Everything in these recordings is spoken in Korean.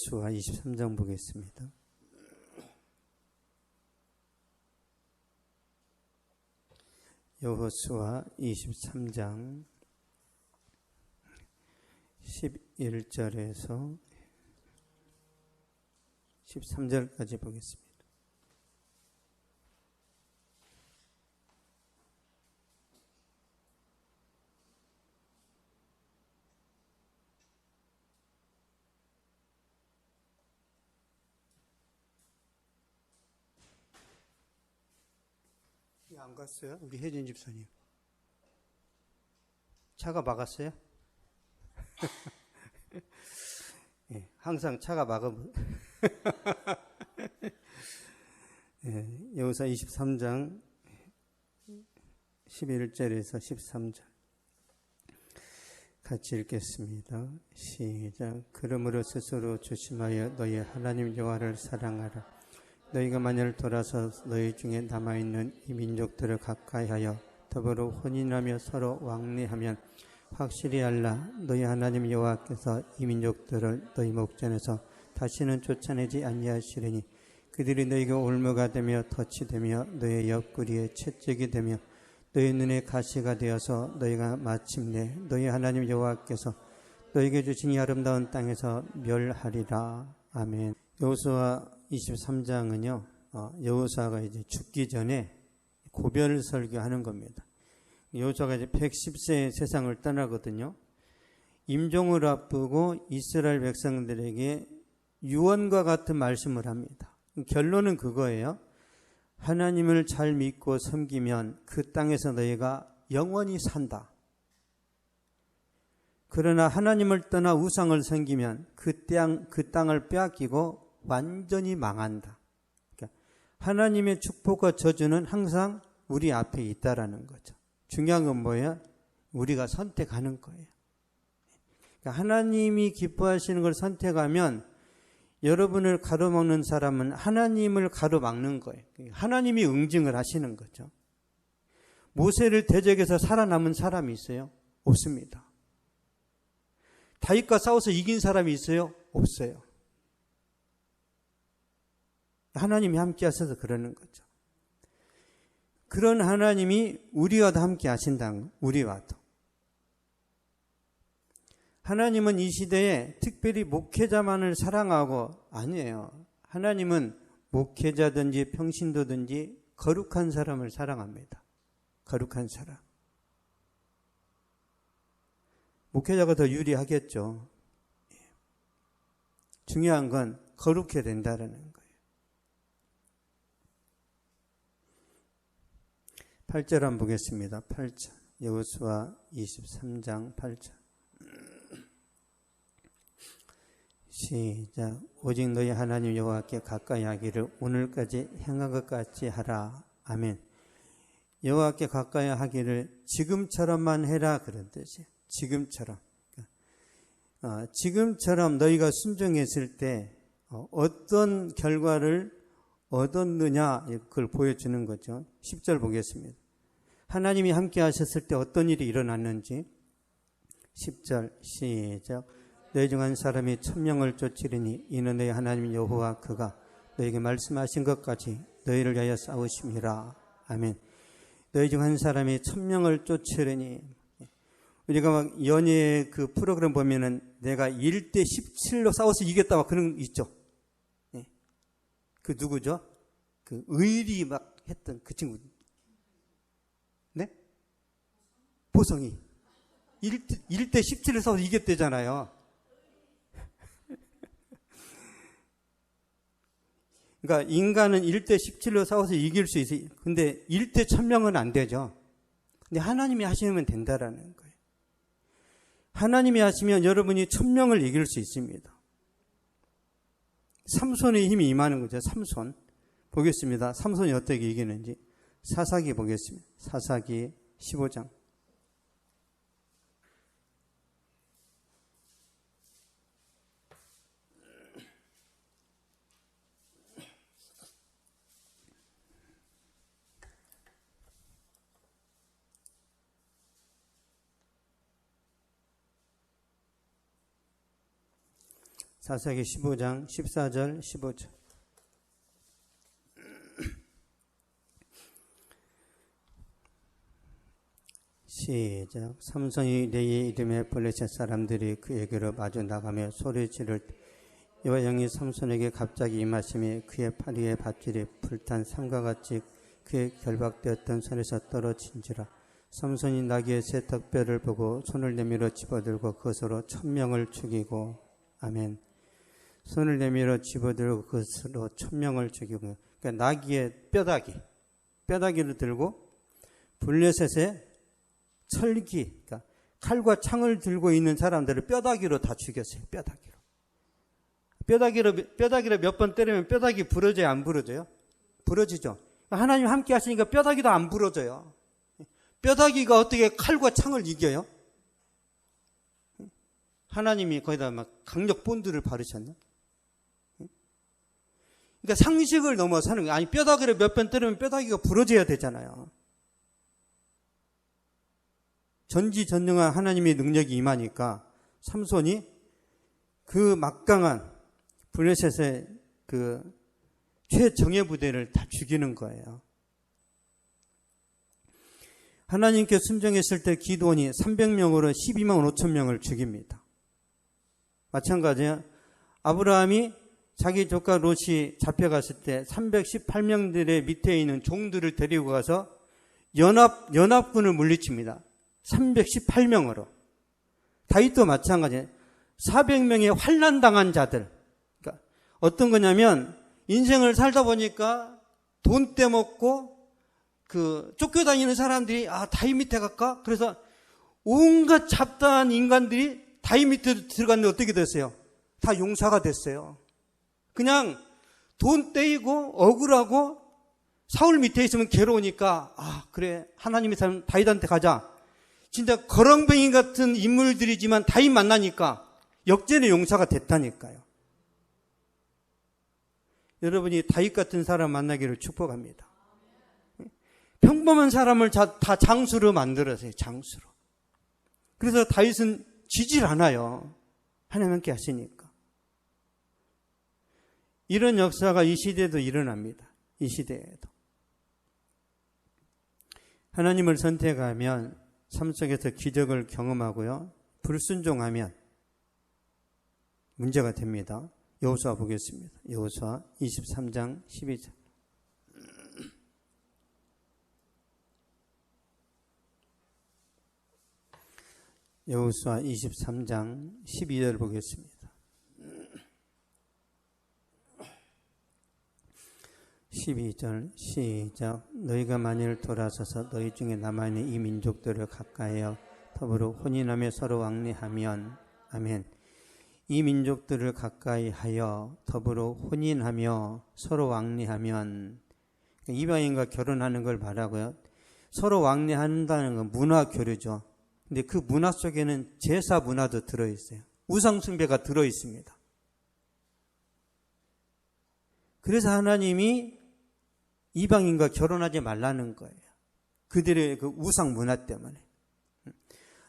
여호수아 23장 보겠습니다. 여호수아 23장 11절에서 13절까지 보겠습니다. 안 갔어요? 우리 혜진 집사님. 차가 막았어요? 네, 항상 차가 막으면. 네, 여호수아 23장 11절에서 13절 같이 읽겠습니다. 시작. 그러므로 스스로 조심하여 너희 하나님 여호와를 사랑하라. 너희가 만일 돌아서 너희 중에 남아있는 이 민족들을 가까이하여 더불어 혼인하며 서로 왕래하면 확실히 알라. 너희 하나님 여호와께서 이 민족들을 너희 목전에서 다시는 쫓아내지 아니하시리니 그들이 너희에게 올무가 되며 덫이 되며 너희 옆구리에 채찍이 되며 너희 눈에 가시가 되어서 너희가 마침내 너희 하나님 여호와께서 너희에게 주신 이 아름다운 땅에서 멸하리라. 아멘. 여호수아 23장은요, 여호수아가 이제 죽기 전에 고별 설교하는 겁니다. 여호수아가 이제 110세에 세상을 떠나거든요. 임종을 앞두고 이스라엘 백성들에게 유언과 같은 말씀을 합니다. 결론은 그거예요. 하나님을 잘 믿고 섬기면 그 땅에서 너희가 영원히 산다. 그러나 하나님을 떠나 우상을 섬기면 그 땅을 빼앗기고 완전히 망한다. 그러니까 하나님의 축복과 저주는 항상 우리 앞에 있다라는 거죠. 중요한 건 뭐예요? 우리가 선택하는 거예요. 그러니까 하나님이 기뻐하시는 걸 선택하면 여러분을 가로막는 사람은 하나님을 가로막는 거예요. 하나님이 응징을 하시는 거죠. 모세를 대적해서 살아남은 사람이 있어요? 없습니다. 다윗과 싸워서 이긴 사람이 있어요? 없어요. 하나님이 함께 하셔서 그러는 거죠. 그런 하나님이 우리와도 함께 하신다는 거예요. 우리와도. 하나님은 이 시대에 특별히 목회자만을 사랑하고 아니에요. 하나님은 목회자든지 평신도든지 거룩한 사람을 사랑합니다. 거룩한 사람. 목회자가 더 유리하겠죠. 중요한 건 거룩해야 된다는 거예요. 8절 한번 보겠습니다. 8절. 여호수아 23장 8절. 시작. 오직 너희 하나님 여호와께 가까이 하기를 오늘까지 행한 것 같이 하라. 아멘. 여호와께 가까이 하기를 지금처럼만 해라 그런 뜻이에요. 지금처럼. 지금처럼 너희가 순종했을 때 어떤 결과를 얻었느냐 그걸 보여주는 거죠. 10절 보겠습니다. 하나님이 함께 하셨을 때 어떤 일이 일어났는지 10절 시작. 너희 중 한 사람이 1000명을 쫓으리니 이는 너희 하나님 여호와 그가 너희에게 말씀하신 것까지 너희를 위하여 싸우심이라. 아멘. 너희 중 한 사람이 1000명을 쫓으리니 우리가 막 연예 그 프로그램 보면은 내가 1대 17로 싸워서 이겼다 막 그런 거 있죠. 네. 그 누구죠? 그 의리 막 했던 그 친구. 네? 보성이. 1대 17을 싸워서 이겼대잖아요. 그러니까 인간은 1대 17로 싸워서 이길 수 있어요. 근데 1대 1000명은 안 되죠. 근데 하나님이 하시면 된다라는 거예요. 하나님이 하시면 여러분이 1000명을 이길 수 있습니다. 삼손의 힘이 임하는 거죠. 삼손. 보겠습니다. 삼손이 어떻게 이기는지. 사사기 보겠습니다. 사사기 15장. 사사기 15장 14절 15절. 시작. 삼손이 레이의 이름의 블레셋 사람들이 그에게로 마주 나가며 소리 지를 때 여호와 영이 삼손에게 갑자기 임하심이 그의 팔 위에 밧줄이 불탄 삼과 같이 그의 결박되었던 손에서 떨어진지라. 삼손이 나귀의 새 덕뼈를 보고 손을 내밀어 집어들고 그것으로 1000명을 죽이고. 아멘. 손을 내밀어 집어들고 그것으로 1000명을 죽이고. 그러니까 나귀의 뼈다귀를 들고 블레셋의 철기, 그러니까 칼과 창을 들고 있는 사람들을 뼈다귀로 다 죽였어요. 뼈다귀로 몇 번 때리면 뼈다귀 부러져요? 안 부러져요? 부러지죠. 하나님 함께 하시니까 뼈다귀도 안 부러져요. 뼈다귀가 어떻게 칼과 창을 이겨요? 하나님이 거기다 막 강력 본드를 바르셨나? 그러니까 상식을 넘어서는 거예요. 아니, 뼈다귀를 몇 번 때리면 뼈다귀가 부러져야 되잖아요. 전지전능한 하나님의 능력이 임하니까 삼손이 그 막강한 블레셋의 그 최정예 부대를 다 죽이는 거예요. 하나님께 순종했을 때 기드온이 300명으로 12만 5천 명을 죽입니다. 마찬가지야. 아브라함이 자기 조카 롯이 잡혀갔을 때 318명들의 밑에 있는 종들을 데리고 가서 연합군을 물리칩니다. 318명으로. 다윗도 마찬가지예요. 400명의 환난당한 자들. 그러니까 어떤 거냐면 인생을 살다 보니까 돈 떼먹고 쫓겨다니는 사람들이 다윗 밑에 갈까? 그래서 온갖 잡다한 인간들이 다윗 밑에 들어갔는데 어떻게 됐어요? 다 용사가 됐어요. 그냥 돈 떼이고 억울하고 사울 밑에 있으면 괴로우니까 그래 하나님의 사람 다윗한테 가자. 진짜 거렁뱅이 같은 인물들이지만 다윗 만나니까 역전의 용사가 됐다니까요. 여러분이 다윗 같은 사람 만나기를 축복합니다. 평범한 사람을 다 장수로 만들어서요. 장수로. 그래서 다윗은 지질 않아요. 하나님 함께 하시니까. 이런 역사가 이 시대에도 일어납니다. 이 시대에도. 하나님을 선택하면 삶 속에서 기적을 경험하고요. 불순종하면 문제가 됩니다. 여호수아 보겠습니다. 여호수아 23장 12절. 여호수아 23장 12절 보겠습니다. 12절 시작. 너희가 만일 돌아서서 너희 중에 남아있는 이 민족들을 가까이하여 더불어 혼인하며 서로 왕래하면. 아멘. 이 민족들을 가까이하여 더불어 혼인하며 서로 왕래하면. 이방인과 결혼하는 걸 말하고요. 서로 왕래한다는 건 문화 교류죠. 근데 그 문화 속에는 제사 문화도 들어있어요. 우상 숭배가 들어있습니다. 그래서 하나님이 이방인과 결혼하지 말라는 거예요. 그들의 그 우상 문화 때문에.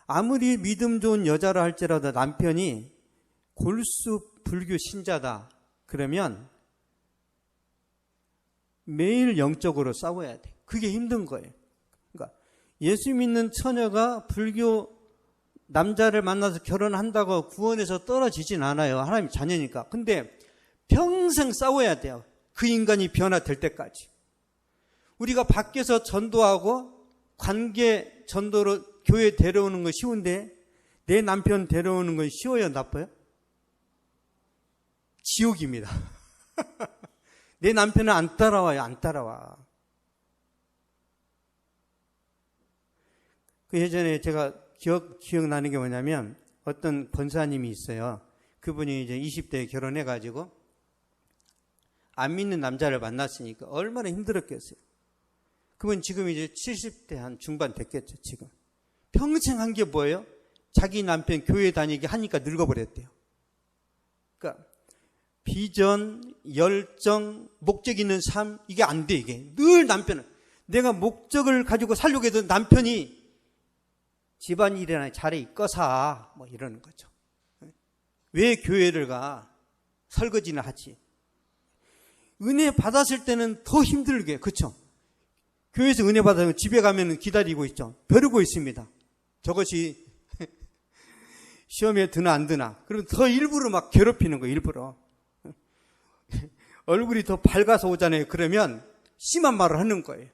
아무리 믿음 좋은 여자라 할지라도 남편이 골수 불교 신자다. 그러면 매일 영적으로 싸워야 돼. 그게 힘든 거예요. 그러니까 예수 믿는 처녀가 불교 남자를 만나서 결혼한다고 구원에서 떨어지진 않아요. 하나님 자녀니까. 근데 평생 싸워야 돼요. 그 인간이 변화될 때까지. 우리가 밖에서 전도하고 관계 전도로 교회 데려오는 건 쉬운데 내 남편 데려오는 건 쉬워요? 나빠요? 지옥입니다. 내 남편은 안 따라와요. 안 따라와. 그 예전에 제가 기억나는 게 뭐냐면 어떤 권사님이 있어요. 그분이 이제 20대에 결혼해가지고 안 믿는 남자를 만났으니까 얼마나 힘들었겠어요. 그분 지금 이제 70대 한 중반 됐겠죠, 지금. 평생 한 게 뭐예요? 자기 남편 교회 다니게 하니까 늙어버렸대요. 그러니까 비전, 열정, 목적 있는 삶, 이게 안 돼, 이게. 늘 남편은. 내가 목적을 가지고 살려고 해도 남편이 집안일이나 잘해 있거사, 뭐 이러는 거죠. 왜 교회를 가? 설거지나 하지. 은혜 받았을 때는 더 힘들게, 그렇죠? 교회에서 은혜 받으면 집에 가면 기다리고 있죠. 벼르고 있습니다. 저것이 시험에 드나 안 드나. 그러면 더 일부러 막 괴롭히는 거예요. 일부러. 얼굴이 더 밝아서 오잖아요. 그러면 심한 말을 하는 거예요.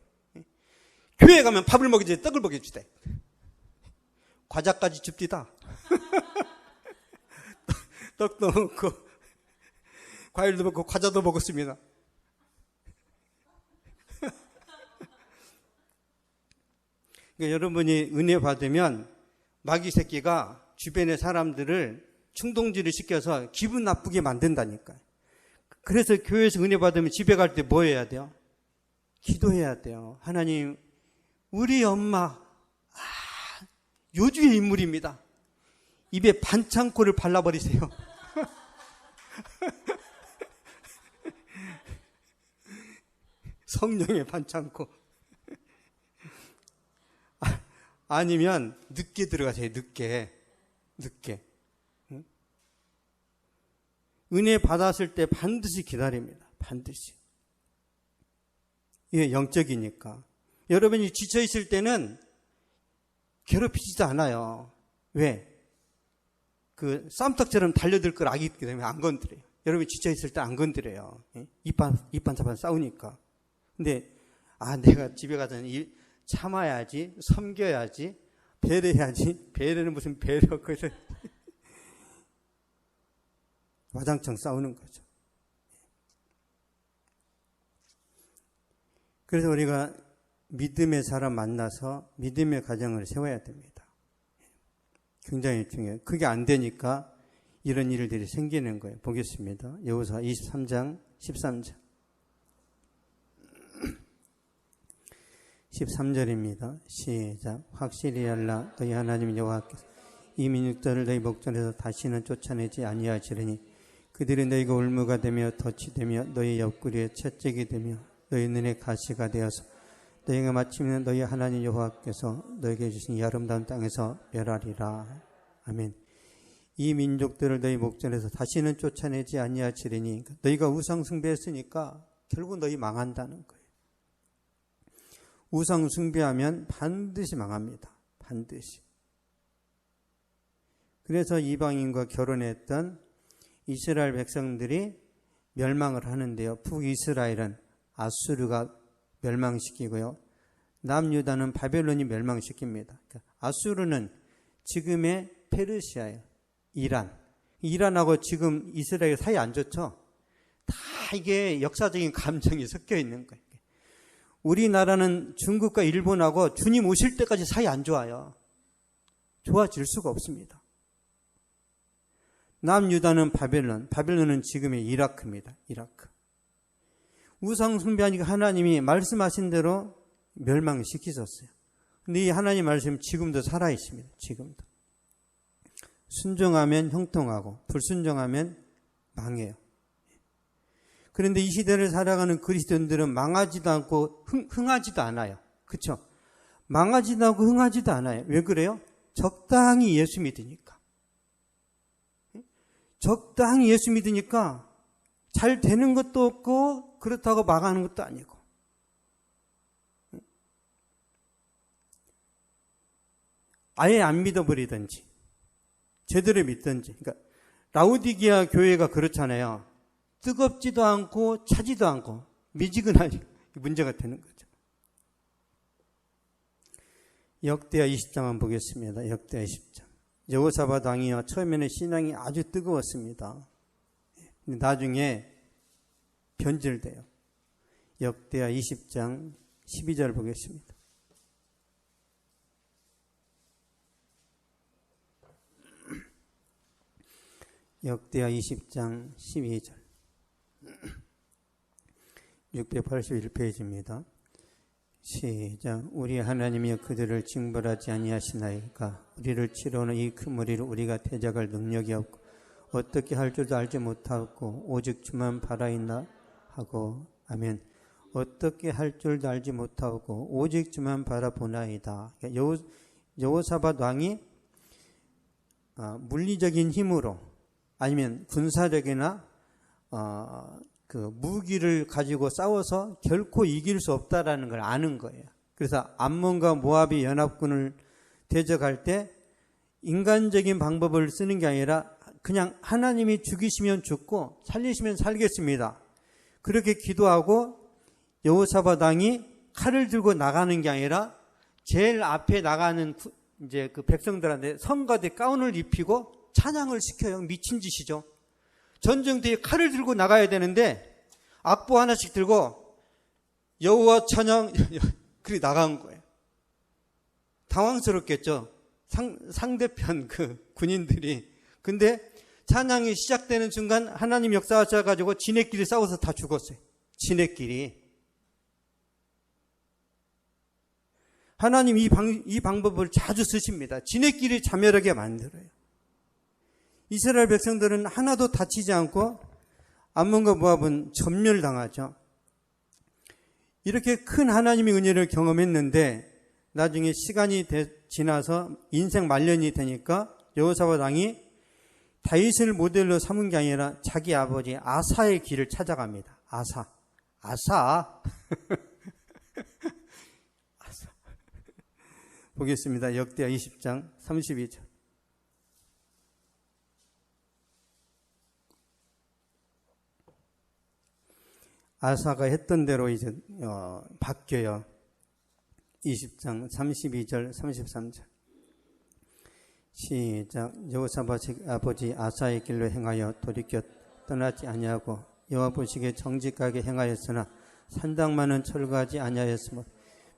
교회 가면 밥을 먹이지 떡을 먹여주대. 과자까지 줍디다. 떡도 먹고 과일도 먹고 과자도 먹었습니다. 그러니까 여러분이 은혜 받으면 마귀 새끼가 주변의 사람들을 충동질을 시켜서 기분 나쁘게 만든다니까요. 그래서 교회에서 은혜 받으면 집에 갈 때 뭐 해야 돼요? 기도해야 돼요. 하나님, 우리 엄마 요주의 인물입니다. 입에 반창고를 발라버리세요. 성령의 반창고. 아니면 늦게 들어가세요. 늦게. 응? 은혜 받았을 때 반드시 기다립니다. 반드시. 이게 영적이니까. 여러분이 지쳐있을 때는 괴롭히지도 않아요. 왜? 그 쌈떡처럼 달려들 걸 알기 때문에 안 건드려요. 여러분이 지쳐있을 때 안 건드려요. 입반사반 싸우니까. 근데 내가 집에 가서는 참아야지, 섬겨야지, 배려해야지. 배려는 무슨 배려, 그래서 와장창 싸우는 거죠. 그래서 우리가 믿음의 사람 만나서 믿음의 가정을 세워야 됩니다. 굉장히 중요해요. 그게 안 되니까 이런 일들이 생기는 거예요. 보겠습니다. 여호수아 23장 13절 13절입니다. 시작. 확실히 알라. 너희 하나님 여호와께서 이 민족들을 너희 목전에서 다시는 쫓아내지 아니하시리니 그들이 너희가 올무가 되며 덫이 되며 너희 옆구리에 채찍이 되며 너희 눈에 가시가 되어서 너희가 마침내 너희 하나님 여호와께서 너희에게 주신 이 아름다운 땅에서 멸하리라. 아멘. 이 민족들을 너희 목전에서 다시는 쫓아내지 아니하시리니 너희가 우상 숭배했으니까 결국 너희 망한다는 거예요. 우상 숭배하면 반드시 망합니다. 반드시. 그래서 이방인과 결혼했던 이스라엘 백성들이 멸망을 하는데요. 북이스라엘은 아수르가 멸망시키고요. 남유다는 바벨론이 멸망시킵니다. 아수르는 지금의 페르시아예요. 이란하고 지금 이스라엘 사이 안 좋죠? 다 이게 역사적인 감정이 섞여 있는 거예요. 우리나라는 중국과 일본하고 주님 오실 때까지 사이 안 좋아요. 좋아질 수가 없습니다. 남유다는 바벨론은 지금의 이라크입니다. 이라크. 우상 숭배하니까 하나님이 말씀하신 대로 멸망시키셨어요. 근데 이 하나님 말씀 지금도 살아있습니다. 지금도. 순종하면 형통하고 불순종하면 망해요. 그런데 이 시대를 살아가는 그리스도인들은 망하지도 않고 흥하지도 않아요. 그렇죠? 망하지도 않고 흥하지도 않아요. 왜 그래요? 적당히 예수 믿으니까. 적당히 예수 믿으니까 잘 되는 것도 없고 그렇다고 망하는 것도 아니고. 아예 안 믿어버리든지 제대로 믿든지. 그러니까 라우디게아 교회가 그렇잖아요. 뜨겁지도 않고 차지도 않고 미지근하니 문제가 되는 거죠. 역대하 20장만 보겠습니다. 역대하 20장. 여호사밧 왕이요, 처음에는 신앙이 아주 뜨거웠습니다. 나중에 변질돼요. 역대하 20장 12절 보겠습니다. 역대하 20장 12절 681페이지입니다. 시작. 우리 하나님이 그들을 징벌하지 아니하시나이까 우리를 치러오는 이 큰 무리를 우리가 대적할 능력이 없고 어떻게 할 줄도 알지 못하고 오직 주만 바라있나 하고. 아멘. 어떻게 할 줄도 알지 못하고 오직 주만 바라보나이다. 여호사밧 왕이 물리적인 힘으로 아니면 군사력이나 그 무기를 가지고 싸워서 결코 이길 수 없다라는 걸 아는 거예요. 그래서 암몬과 모압이 연합군을 대적할 때 인간적인 방법을 쓰는 게 아니라 그냥 하나님이 죽이시면 죽고 살리시면 살겠습니다. 그렇게 기도하고 여호사밧 왕이 칼을 들고 나가는 게 아니라 제일 앞에 나가는 이제 그 백성들한테 성가대 가운을 입히고 찬양을 시켜요. 미친 짓이죠. 전쟁터에 칼을 들고 나가야 되는데 악보 하나씩 들고 여호와 찬양 그렇게 나간 거예요. 당황스럽겠죠. 상대편 그 군인들이. 근데 찬양이 시작되는 순간 하나님 역사하셔가지고 지네끼리 싸워서 다 죽었어요. 지네끼리. 하나님 이 방법을 자주 쓰십니다. 지네끼리 자멸하게 만들어요. 이스라엘 백성들은 하나도 다치지 않고 암몬과 모압은 전멸당하죠. 이렇게 큰 하나님의 은혜를 경험했는데 나중에 시간이 지나서 인생 말년이 되니까 여호사밧 왕이 다윗을 모델로 삼은 게 아니라 자기 아버지 아사의 길을 찾아갑니다. 아사. 보겠습니다. 역대하 20장 32절. 아사가 했던 대로 이제 바뀌어요. 20장 32절 33절. 시작. 여호사밧이 아버지 아사의 길로 행하여 돌이켜 떠나지 아니하고 여호와 보시기에 정직하게 행하였으나 산당만은 철거하지 아니하였으므로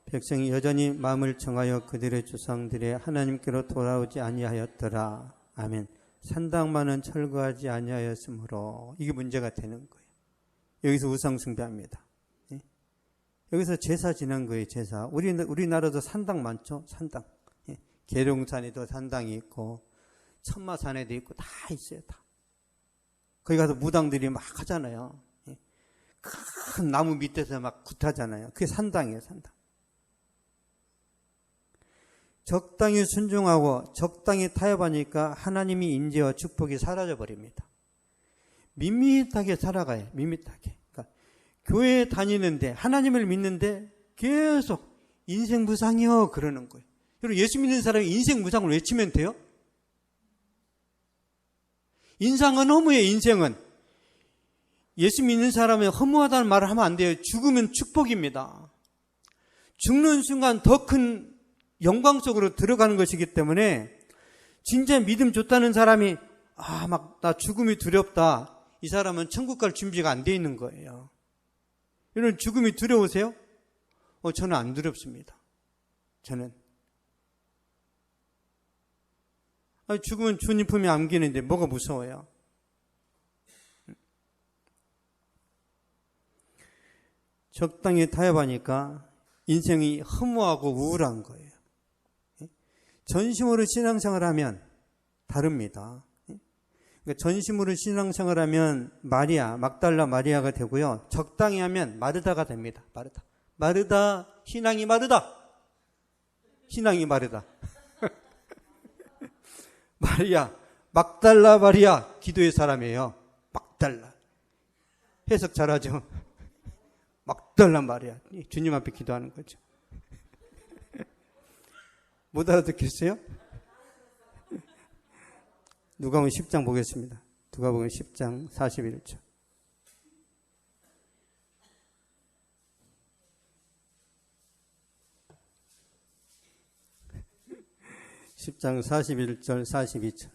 백성이 여전히 마음을 정하여 그들의 조상들의 하나님께로 돌아오지 아니하였더라. 아멘. 산당만은 철거하지 아니하였으므로 이게 문제가 되는 거예요. 여기서 우상 숭배합니다. 예? 여기서 제사 지난 거예요. 제사. 우리나라도 산당 많죠. 산당. 예? 계룡산에도 산당이 있고 천마산에도 있고 다 있어요. 다. 거기 가서 무당들이 막 하잖아요. 예? 큰 나무 밑에서 막 굿하잖아요. 그게 산당이에요. 산당. 적당히 순종하고 적당히 타협하니까 하나님이 인재와 축복이 사라져버립니다. 밋밋하게 살아가요. 밋밋하게. 그러니까 교회에 다니는데 하나님을 믿는데 계속 인생 무상이요 그러는 거예요. 여러분 예수 믿는 사람이 인생 무상을 외치면 돼요? 인상은 허무해요. 인생은. 예수 믿는 사람이 허무하다는 말을 하면 안 돼요. 죽으면 축복입니다. 죽는 순간 더 큰 영광 속으로 들어가는 것이기 때문에 진짜 믿음 좋다는 사람이 막 나 죽음이 두렵다. 이 사람은 천국 갈 준비가 안 돼 있는 거예요. 여러분 죽음이 두려우세요? 저는 안 두렵습니다. 저는. 죽으면 주님 품에 안기는데 뭐가 무서워요? 적당히 타협하니까 인생이 허무하고 우울한 거예요. 전심으로 신앙생활을 하면 다릅니다. 그러니까 전심으로 신앙생활을 하면 마리아, 막달라 마리아가 되고요. 적당히 하면 마르다가 됩니다. 마르다, 신앙이 마르다. 신앙이 마르다. 마리아, 막달라 마리아, 기도의 사람이에요. 막달라. 해석 잘하죠? 막달라 마리아. 주님 앞에 기도하는 거죠. 못 알아듣겠어요? 누가복음 10장 보겠습니다. 누가복음 10장 41절. (10장 41절 42절)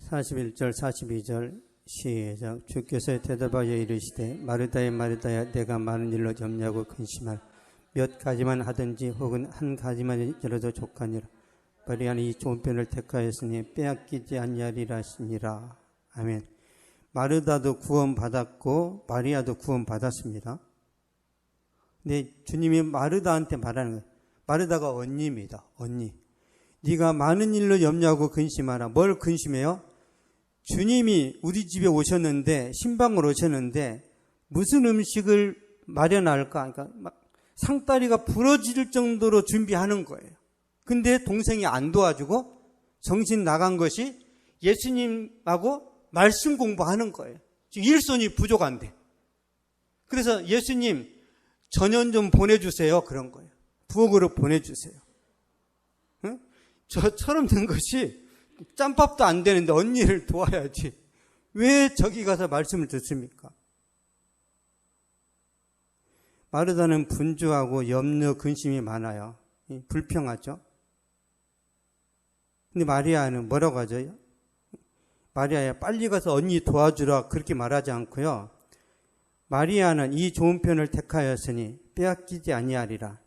41절 42절 시작. 주께서 대답하여 이르시되 마르다야 내가 많은 일로 염려하고 근심하라. 몇 가지만 하든지 혹은 한 가지만 열어도 족하니라. 마리아는 이 좋은 편을 택하였으니 빼앗기지 아니하리라 하시니라. 아멘. 마르다도 구원받았고 마리아도 구원받았습니다. 근데 주님이 마르다한테 말하는 거예요. 마르다가 언니입니다. 언니. 네가 많은 일로 염려하고 근심하라. 뭘 근심해요? 주님이 우리 집에 오셨는데, 신방으로 오셨는데 무슨 음식을 마련할까? 그러니까 막 상다리가 부러질 정도로 준비하는 거예요. 근데 동생이 안 도와주고 정신 나간 것이 예수님하고 말씀 공부하는 거예요. 일손이 부족한데. 그래서 예수님 전연 좀 보내주세요. 그런 거예요. 부엌으로 보내주세요. 응? 저처럼 된 것이 짬밥도 안 되는데 언니를 도와야지. 왜 저기 가서 말씀을 듣습니까? 마르다는 분주하고 염려, 근심이 많아요. 불평하죠. 근데 마리아는 뭐라고 하죠? 마리아야 빨리 가서 언니 도와주라 그렇게 말하지 않고요. 마리아는 이 좋은 편을 택하였으니 빼앗기지 아니하리라.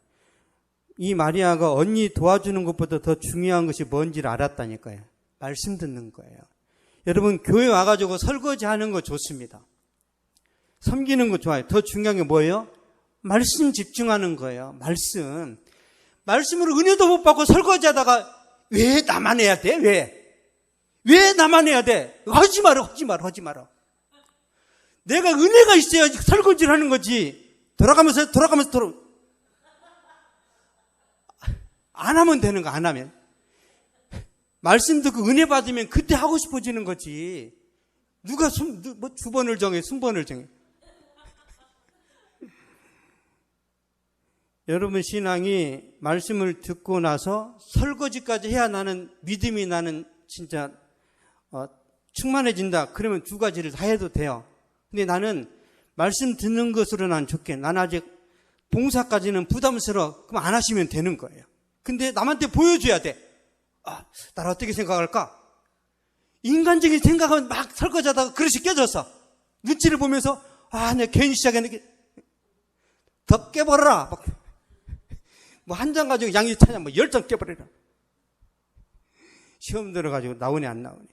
이 마리아가 언니 도와주는 것보다 더 중요한 것이 뭔지를 알았다니까요. 말씀 듣는 거예요. 여러분 교회 와가지고 설거지하는 거 좋습니다. 섬기는 거 좋아요. 더 중요한 게 뭐예요? 말씀 집중하는 거예요. 말씀으로 은혜도 못 받고 설거지하다가 왜 나만 해야 돼? 왜 나만 해야 돼? 하지 마라. 내가 은혜가 있어야 설거지를 하는 거지. 돌아가면서 안 하면 되는 거, 안 하면. 말씀 듣고 은혜 받으면 그때 하고 싶어지는 거지. 누가 주번을 정해, 순번을 정해. 여러분 신앙이 말씀을 듣고 나서 설거지까지 해야 나는 믿음이 나는 진짜 충만해진다. 그러면 두 가지를 다 해도 돼요. 근데 나는 말씀 듣는 것으로 난 좋게. 난 아직 봉사까지는 부담스러워. 그럼 안 하시면 되는 거예요. 근데 남한테 보여줘야 돼. 나를 어떻게 생각할까? 인간적인 생각은 막 설거지하다가 그릇이 깨졌어. 눈치를 보면서 내가 괜히 시작했는데 더 깨버려라. 뭐 한 장 가지고 양이 차냐, 10장 깨버려라. 시험 들어가지고 나오네 안 나오네.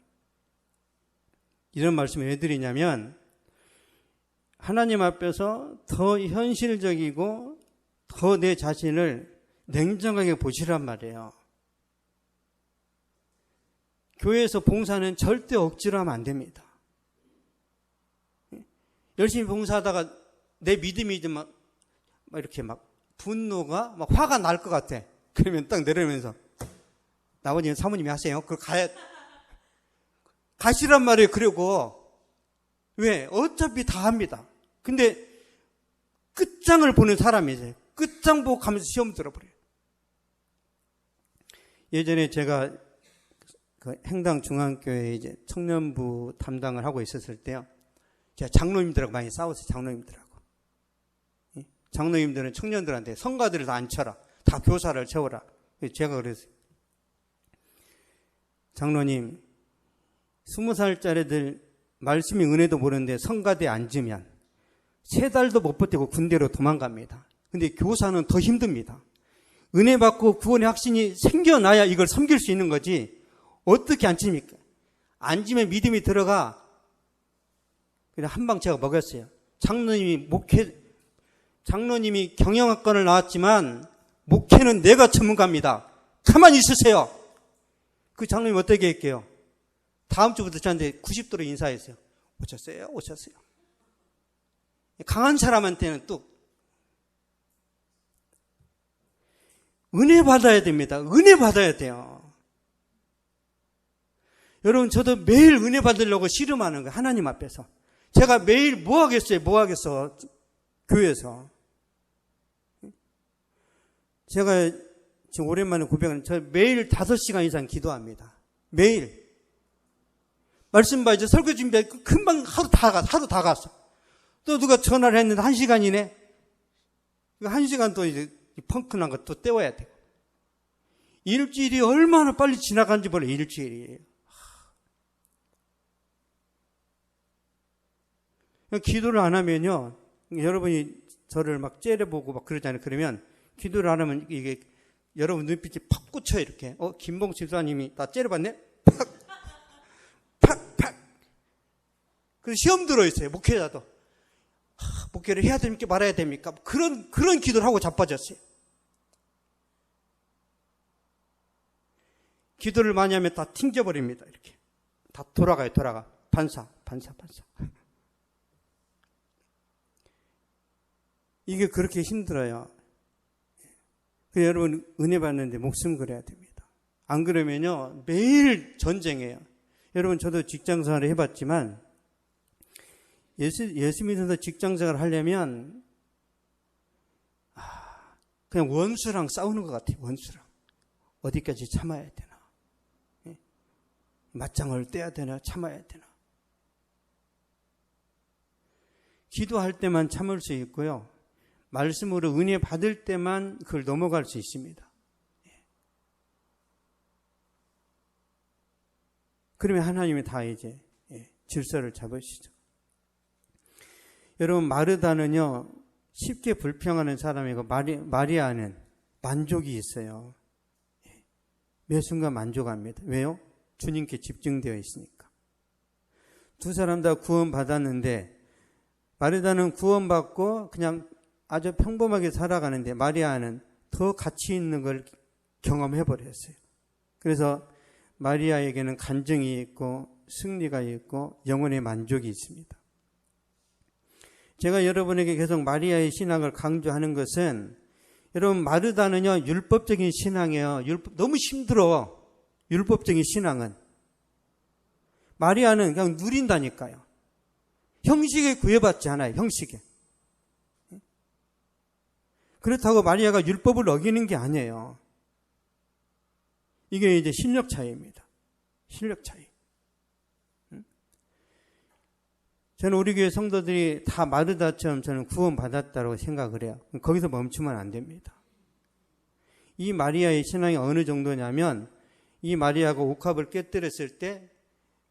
이런 말씀을 왜 드리냐면 하나님 앞에서 더 현실적이고 더 내 자신을 냉정하게 보시란 말이에요. 교회에서 봉사는 절대 억지로 하면 안 됩니다. 열심히 봉사하다가 내 믿음이 좀 막 이렇게 막 분노가 막 화가 날 것 같아. 그러면 딱 내려오면서 나머지는 사모님이 하세요. 그걸 가시란 말이에요. 그리고 왜? 어차피 다 합니다. 근데 끝장을 보는 사람이지. 끝장 보고 가면서 시험 들어버려요. 예전에 제가 그 행당 중앙교회 이제 청년부 담당을 하고 있었을 때요. 제가 장로님들하고 많이 싸웠어요. 장로님들은 청년들한테 성가들을 다 앉혀라. 다 교사를 채워라. 제가 그랬어요. 장로님, 20살짜리들 말씀이 은혜도 모르는데 성가대에 앉으면 3달도 못 버티고 군대로 도망갑니다. 근데 교사는 더 힘듭니다. 은혜 받고 구원의 확신이 생겨나야 이걸 섬길 수 있는 거지. 어떻게 앉힙니까? 앉으면 믿음이 들어가. 그냥 한 방 제가 먹였어요. 장로님이 경영학과를 나왔지만 목회는 내가 전문가입니다. 가만히 있으세요. 그 장로님 어떻게 할게요? 다음 주부터 저한테 90도로 인사했어요. 오셨어요? 강한 사람한테는 또 은혜 받아야 됩니다. 은혜 받아야 돼요. 여러분 저도 매일 은혜 받으려고 씨름하는 거예요. 하나님 앞에서. 제가 매일 뭐 하겠어 교회에서. 제가 지금 오랜만에 고백하는 저 매일 5시간 이상 기도합니다. 매일. 말씀 봐 이제 설교 준비해 금방 하루 다 갔어. 또 누가 전화를 했는데 1시간이네. 1시간 또 이제 펑크난 거 또 때워야 돼. 일주일이 얼마나 빨리 지나간지 몰라. 일주일이. 기도를 안 하면요. 여러분이 저를 막 째려보고 막 그러잖아요. 그러면 기도를 안 하면 이게 여러분 눈빛이 팍 꽂혀요. 이렇게. 김봉 집사님이 나 째려봤네? 팍. 그래서 시험 들어있어요. 목회자도. 목회를 해야 됩니까? 말아야 됩니까? 그런 기도를 하고 자빠졌어요. 기도를 많이 하면 다 튕겨버립니다. 이렇게. 다 돌아가. 반사. 이게 그렇게 힘들어요. 여러분 은혜 받는데 목숨 걸어야 됩니다. 안 그러면요 매일 전쟁이에요. 여러분 저도 직장생활을 해봤지만 예수 믿어서 직장생활을 하려면 그냥 원수랑 싸우는 것 같아요. 원수랑 어디까지 참아야 되나, 맞짱을 떼야 되나, 참아야 되나. 기도할 때만 참을 수 있고요, 말씀으로 은혜 받을 때만 그걸 넘어갈 수 있습니다. 그러면 하나님이 다 이제 질서를 잡으시죠. 여러분 마르다는요 쉽게 불평하는 사람이고 마리아는 만족이 있어요. 매 순간 만족합니다. 왜요? 주님께 집중되어 있으니까. 두 사람 다 구원받았는데 마르다는 구원받고 그냥 아주 평범하게 살아가는데 마리아는 더 가치 있는 걸 경험해버렸어요. 그래서 마리아에게는 간증이 있고 승리가 있고 영혼의 만족이 있습니다. 제가 여러분에게 계속 마리아의 신앙을 강조하는 것은, 여러분 마르다는요 율법적인 신앙이에요. 너무 힘들어. 율법적인 신앙은. 마리아는 그냥 누린다니까요. 형식에 구애받지 않아요. 형식에. 그렇다고 마리아가 율법을 어기는 게 아니에요. 이게 이제 실력 차이입니다. 실력 차이. 저는 우리 교회 성도들이 다 마르다처럼 저는 구원받았다고 생각을 해요. 거기서 멈추면 안 됩니다. 이 마리아의 신앙이 어느 정도냐면, 이 마리아가 옥합을 깨뜨렸을 때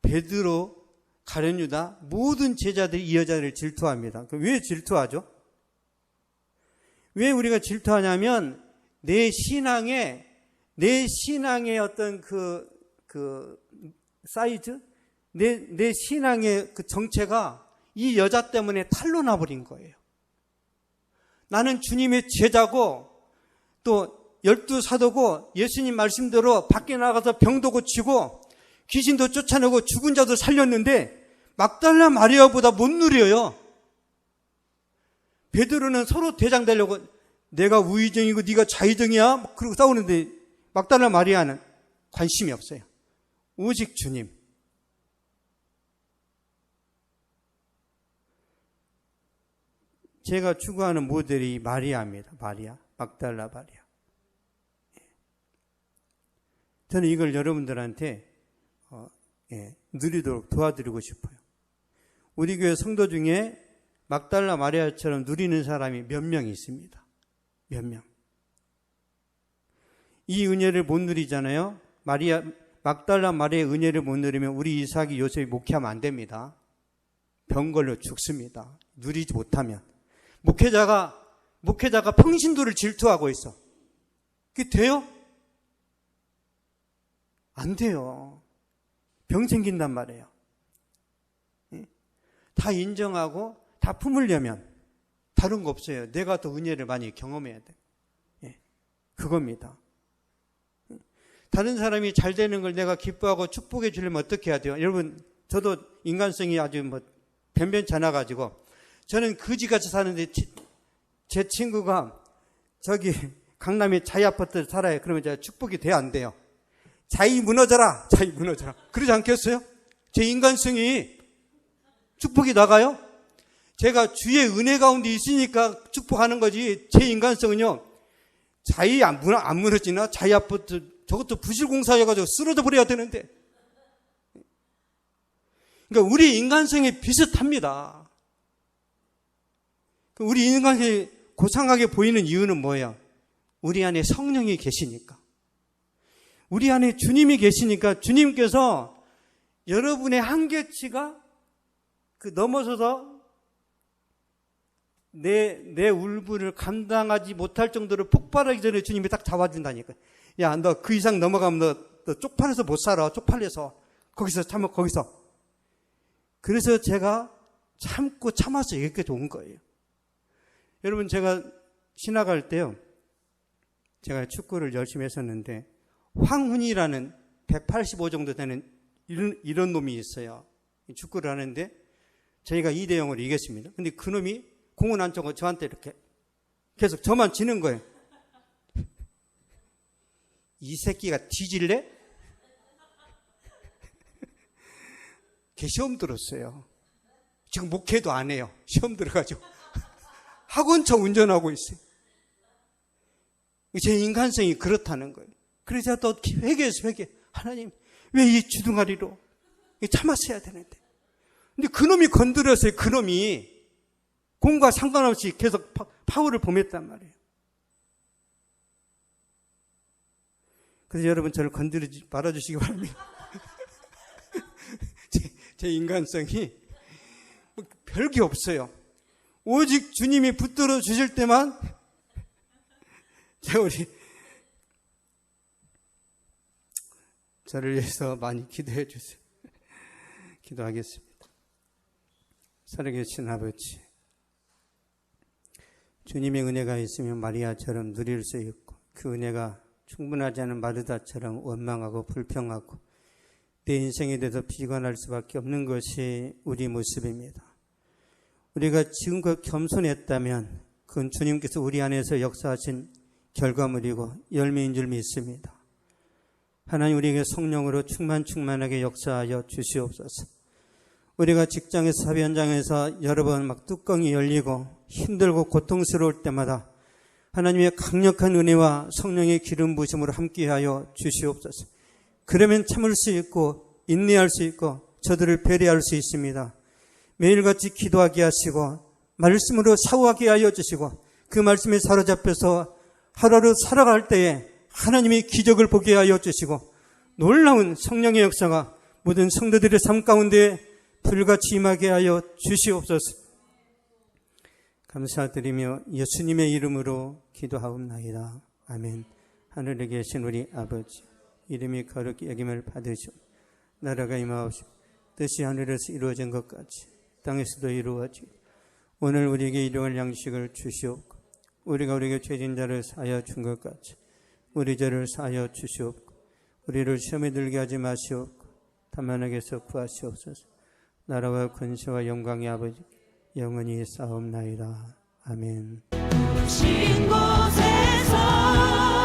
베드로, 가룟 유다 모든 제자들이 이 여자를 질투합니다. 왜 질투하죠? 왜 우리가 질투하냐면 내 신앙의 어떤 그 사이즈, 내 신앙의 그 정체가 이 여자 때문에 탄로 나버린 거예요. 나는 주님의 제자고 또 12사도고 예수님 말씀대로 밖에 나가서 병도 고치고 귀신도 쫓아내고 죽은 자도 살렸는데 막달라 마리아보다 못 누려요. 베드로는 서로 대장 되려고 내가 우의정이고 네가 좌의정이야 그러고 싸우는데 막달라 마리아는 관심이 없어요. 오직 주님. 제가 추구하는 모델이 마리아입니다. 마리아, 막달라 마리아. 저는 이걸 여러분들한테 누리도록 도와드리고 싶어요. 우리 교회 성도 중에 막달라 마리아처럼 누리는 사람이 몇 명 있습니다. 몇 명. 이 은혜를 못 누리잖아요. 막달라 마리아의 은혜를 못 누리면 우리 이삭이 요셉이 목회하면 안 됩니다. 병 걸려 죽습니다. 누리지 못하면. 목회자가 평신도를 질투하고 있어. 그게 돼요? 안 돼요. 병 생긴단 말이에요. 다 인정하고 다 품으려면 다른 거 없어요. 내가 더 은혜를 많이 경험해야 돼. 그겁니다. 다른 사람이 잘 되는 걸 내가 기뻐하고 축복해 주려면 어떻게 해야 돼요? 여러분, 저도 인간성이 아주 변변치 않아가지고 저는 거지같이 사는데 제 친구가 저기 강남에 자이 아파트 살아요. 그러면 제가 축복이 돼야 안 돼요? 자이 무너져라. 자이 무너져라. 그러지 않겠어요? 제 인간성이 축복이 나가요? 제가 주의 은혜 가운데 있으니까 축복하는 거지. 제 인간성은요. 자이 안 무너지나? 자이 아파트 저것도 부실공사여가지고 쓰러져 버려야 되는데. 그러니까 우리 인간성이 비슷합니다. 우리 인간성이 고상하게 보이는 이유는 뭐예요? 우리 안에 성령이 계시니까. 우리 안에 주님이 계시니까 주님께서 여러분의 한계치가 넘어서서 내 울분을 감당하지 못할 정도로 폭발하기 전에 주님이 딱 잡아준다니까. 야, 너 그 이상 넘어가면 너 쪽팔려서 못 살아. 쪽팔려서. 거기서 참아, 거기서. 그래서 제가 참고 참아서 여기까지 온 거예요. 여러분, 제가 신학할 때요. 제가 축구를 열심히 했었는데 황훈이라는 185 정도 되는 이런 놈이 있어요. 축구를 하는데 저희가 2대0으로 이겼습니다. 근데 그 놈이 공을 안 쳐고 저한테 이렇게 계속 저만 지는 거예요. 이 새끼가 뒤질래? 걔 시험 들었어요. 지금 목회도 안 해요. 시험 들어가지고 학원차 운전하고 있어요. 제 인간성이 그렇다는 거예요. 그래서 또 회개해서 하나님, 왜 이 주둥아리로 참았어야 되는데. 근데 그놈이 건드렸어요. 그놈이 공과 상관없이 계속 파울을 범했단 말이에요. 그래서 여러분 저를 건드리지 말아주시기 바랍니다. 제 인간성이 별게 없어요. 오직 주님이 붙들어 주실 때만 제가 저를 위해서 많이 기도해 주세요. 기도하겠습니다. 살아계신 아버지, 주님의 은혜가 있으면 마리아처럼 누릴 수 있고 그 은혜가 충분하지 않은 마르다처럼 원망하고 불평하고 내 인생에 대해서 비관할 수밖에 없는 것이 우리 모습입니다. 우리가 지금껏 겸손했다면 그건 주님께서 우리 안에서 역사하신 결과물이고 열매인 줄 믿습니다. 하나님, 우리에게 성령으로 충만하게 역사하여 주시옵소서. 우리가 직장에서 사회 현장에서 여러 번 막 뚜껑이 열리고 힘들고 고통스러울 때마다 하나님의 강력한 은혜와 성령의 기름 부으심으로 함께하여 주시옵소서. 그러면 참을 수 있고 인내할 수 있고 저들을 배려할 수 있습니다. 매일같이 기도하게 하시고 말씀으로 사고하게 하여 주시고 그 말씀에 사로잡혀서 하루하루 살아갈 때에 하나님의 기적을 보게 하여 주시고 놀라운 성령의 역사가 모든 성도들의 삶 가운데 불같이 임하게 하여 주시옵소서. 감사드리며 예수님의 이름으로 기도하옵나이다. 아멘. 하늘에 계신 우리 아버지, 이름이 거룩히 여김을 받으시오. 나라가 임하옵시고 뜻이 하늘에서 이루어진 것 같이 땅에서도 이루어지고 오늘 우리에게 일용할 양식을 주시옵고 우리가 우리에게 죄진 자를 사하여 준 것 같이 우리 죄를 사하여 주시옵고 우리를 시험에 들게 하지 마시옵고 다만 악에서 구하시옵소서. 나라와 권세와 영광의 아버지 영원히 싸움나이다. 아멘. 신 곳에서